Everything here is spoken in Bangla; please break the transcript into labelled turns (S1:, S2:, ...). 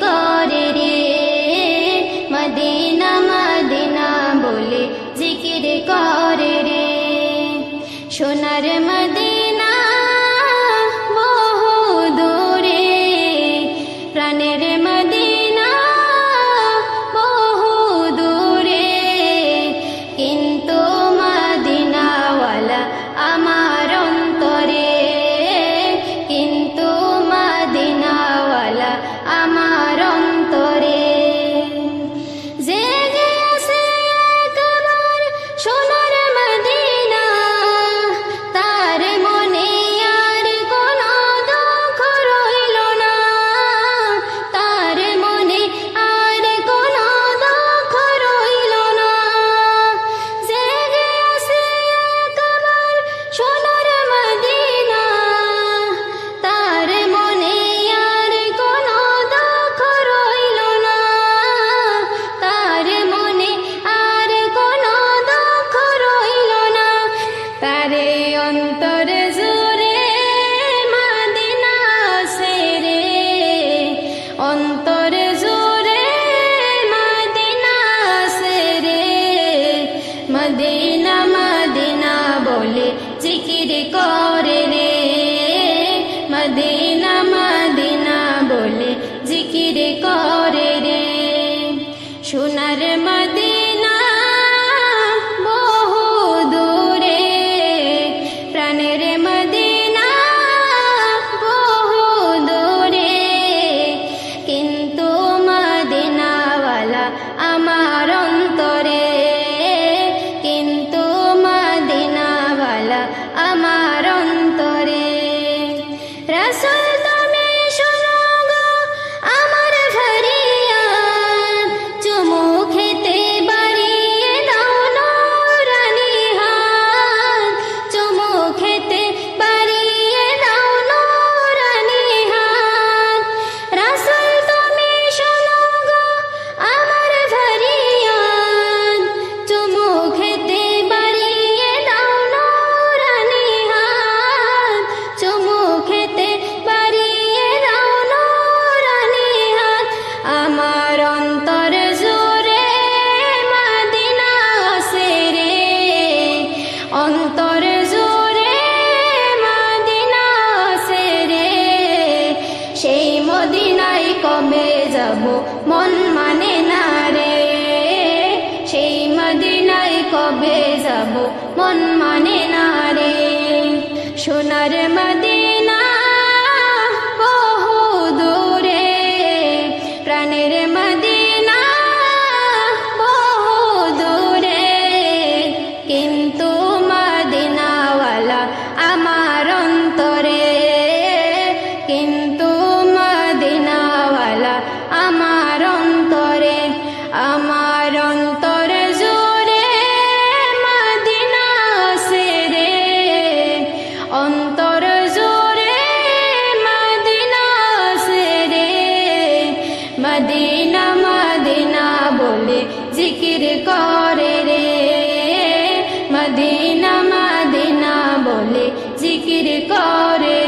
S1: করে রে মদিনা মদিনা বলে জিকির করে রে সোনার মদিনা বহু দূরে প্রাণের মদিনা বহু দূরে কিন্তু মদিনাওয়ালা আমার অন্তরে কিন্তু মদিনাওয়ালা আমার অন্তরে জেগে আছে একবার সোনার মদিনা তার মনে আর কোনো দুঃখ রইল না তার মনে আর কোনো দুঃখ রইল না জেগে আছে একবার সোনার মদিনা তার মনে আর কোনো দুঃখ রইল না তার মনে আর কোনো দুঃখ রইল না তারে অন্তর জুড়ে মদিনা সেরে অন্তর জুড়ে মদিনা সেরে মদিনা মদিনা বলে জিকির করে রে মদিনা মদিনা বলে জিকির করে রে সোনার মদিনা বহু দূরে প্রাণের মদিনা বহু দূরে কিন্তু মদিনাওয়ালা আমার অন্তরে কিন্তু মদিনাওয়ালা আমার অন্তরে রাসূল তুমি শোনো গো আমার ফরিয়াদ চুমু খেতে বাড়িয়ে দাও নূরানী হাত চুমু খেতে বাড়িয়ে দাও নূরানী হাত রাসূল তুমি শোনো গো আমার ফরিয়াদ চুমু খেতে বাড়িয়ে দাও নূরানী হাত চুমু খেতে বাড়িয়ে দাও নূরানী হাত আমার অন্তর জুড়ে মদিনা সেরে অন্তর জুড়ে মদিনা সেরে সেই মদিনায় কবে যাব মন মানে না রে সেই মদিনায় কবে যাব মন মানে না রে সোনার মদিনা বহু দূরে প্রাণের মদিনা বহু দূরে কিন্তু মদিনাওয়ালা আমার অন্তরে কিন্তু মদিনাওয়ালা আমার অন্তরে আমার অন্তর জুড়ে মদিনা সেরে অন্তর জুড়ে মদিনা সেরে মদিনা মদিনা বলে জিকির করে রে মদিনা মদিনা বলে জিকির করে